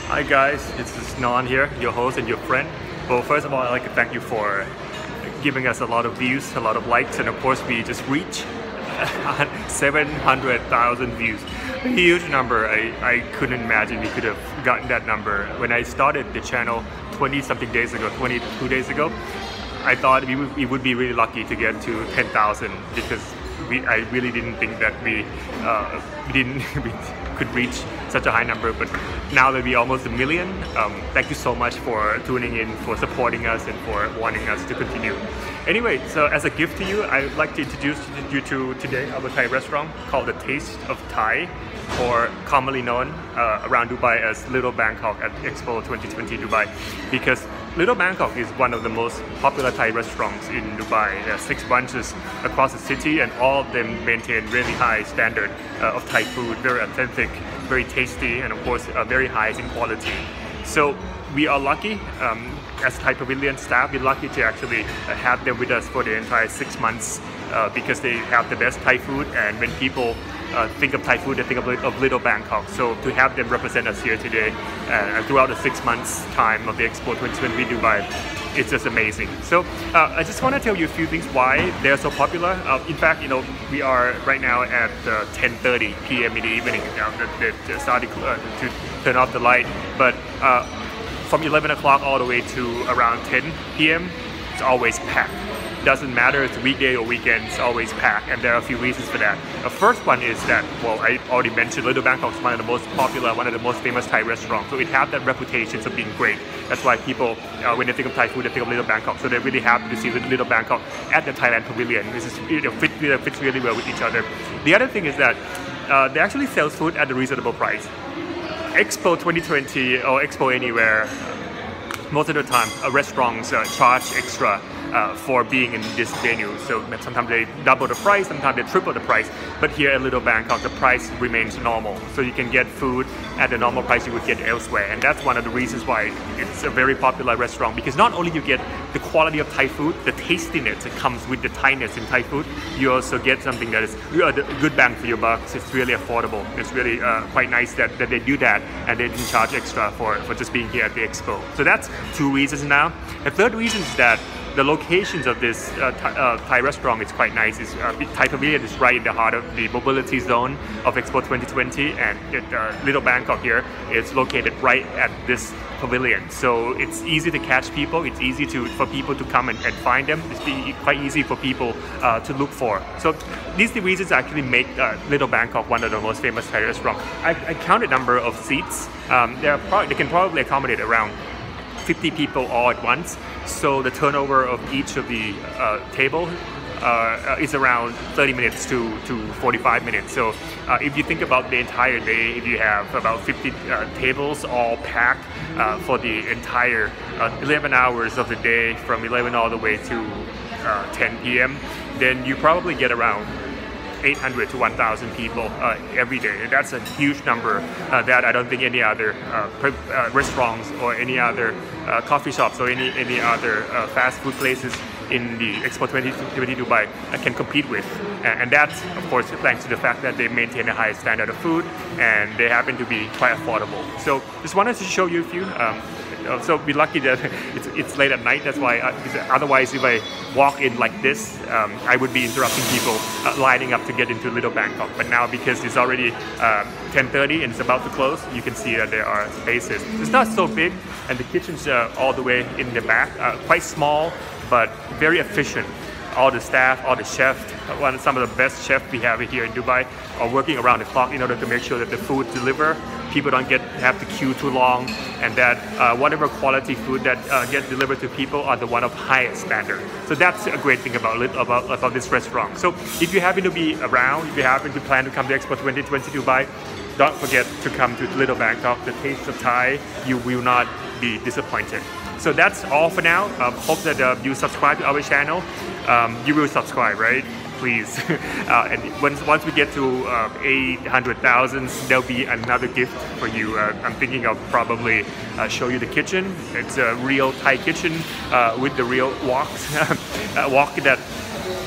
Hi guys, it's Non here, your host and your friend. Well, first of all, I'd like to thank you for giving us a lot of views, a lot of likes, and of course we just reached 700,000 views. A huge number. I couldn't imagine we could have gotten that number. When I started the channel 22 days ago, I thought we would be really lucky to get to 10,000 because I really didn't think that we could reach such a high number, but now that we're almost 1 million, thank you so much for tuning in, for supporting us, and for wanting us to continue. Anyway, so as a gift to you, I'd like to introduce you to today our Thai restaurant called The Taste of Thai, or commonly known around Dubai as Little Bangkok at Expo 2020 Dubai, because Little Bangkok is one of the most popular Thai restaurants in Dubai. There are 6 branches across the city, and all of them maintain really high standard of Thai food, very authentic, very tasty, and of course very high in quality. So we are lucky, as Thai Pavilion staff, we're lucky to actually have them with us for the entire 6 months because they have the best Thai food, and when people think of Thai food, they think of Little Bangkok. So to have them represent us here today throughout the 6 months time of the Expo 2020 Dubai, it's just amazing. So I just want to tell you a few things why they're so popular. In fact, we are right now at 10:30 p.m. in the evening. They're starting to turn off the light, but from 11 o'clock all the way to around 10 p.m. it's always packed. Doesn't matter if it's weekday or weekend, it's always packed, and there are a few reasons for that. The first one is that, well, I already mentioned Little Bangkok is one of the most popular, one of the most famous Thai restaurants, so it has that reputation of being great. That's why people, when they think of Thai food, they think of Little Bangkok, so they're really happy to see Little Bangkok at the Thailand Pavilion. This is, fits really well with each other. The other thing is that they actually sell food at a reasonable price. Expo 2020 or Expo anywhere, most of the time restaurants charge extra for being in this venue. So sometimes they double the price, sometimes they triple the price. But here at Little Bangkok, the price remains normal. So you can get food at the normal price you would get elsewhere. And that's one of the reasons why it's a very popular restaurant, because not only you get the quality of Thai food, the tastiness that comes with the Thainess in Thai food, you also get something that is a good bang for your bucks. It's really affordable. It's really quite nice that they do that, and they didn't charge extra for just being here at the Expo. So that's 2 reasons now. The third reason is that the locations of this Thai restaurant is quite nice. Thai Pavilion is right in the heart of the mobility zone of Expo 2020, and Little Bangkok here is located right at this pavilion. So it's easy to catch people. It's easy for people to come and find them. It's quite easy for people to look for. So these are the reasons actually make Little Bangkok one of the most famous Thai restaurants. I counted number of seats. They can probably accommodate around 50 people all at once. So the turnover of each of the table is around 30 minutes to 45 minutes. So if you think about the entire day, if you have about 50 tables all packed for the entire 11 hours of the day, from 11 all the way to 10 p.m., then you probably get around 800 to 1,000 people every day, and that's a huge number that I don't think any other restaurants or any other coffee shops or any other fast food places in the Expo 2020 Dubai can compete with. And that's, of course, thanks to the fact that they maintain a high standard of food and they happen to be quite affordable. So just wanted to show you a few. So we're lucky that it's late at night. That's why, otherwise if I walk in like this, I would be interrupting people lining up to get into Little Bangkok. But now, because it's already 10:30 and it's about to close, you can see that there are spaces. It's not so big, and the kitchen's all the way in the back, quite small, but very efficient. All the staff, all the chefs, some of the best chefs we have here in Dubai are working around the clock in order to make sure that the food deliver. People don't have to queue too long, and that whatever quality food that gets delivered to people are the one of highest standard. So that's a great thing about this restaurant. So if you happen to be around, if you happen to plan to come to Expo 2020 Dubai, don't forget to come to Little Bangkok. The Taste of Thai, you will not be disappointed. So that's all for now. Hope that you subscribe to our channel. You will subscribe, right? Please. And once we get to 800,000, there'll be another gift for you. I'm thinking of probably show you the kitchen. It's a real Thai kitchen with the real wok that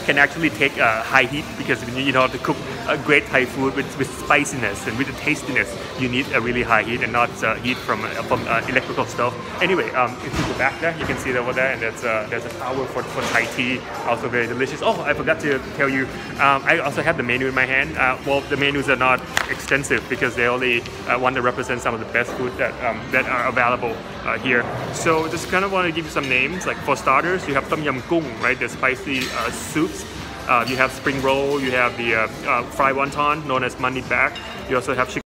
can actually take high heat, because you know how to cook great Thai food with spiciness and with the tastiness, you need a really high heat and not heat from electrical stove. Anyway, into the back there, you can see that over there, and there's a tower for Thai tea, also very delicious. Oh, I forgot to tell you, I also have the menu in my hand. Well, the menus are not extensive because they only want to represent some of the best food that are available here. So just kind of want to give you some names. Like for starters, you have Tom Yum Gung, right? The spicy soups. You have spring roll. You have the fried wonton known as mani bak. You also have chicken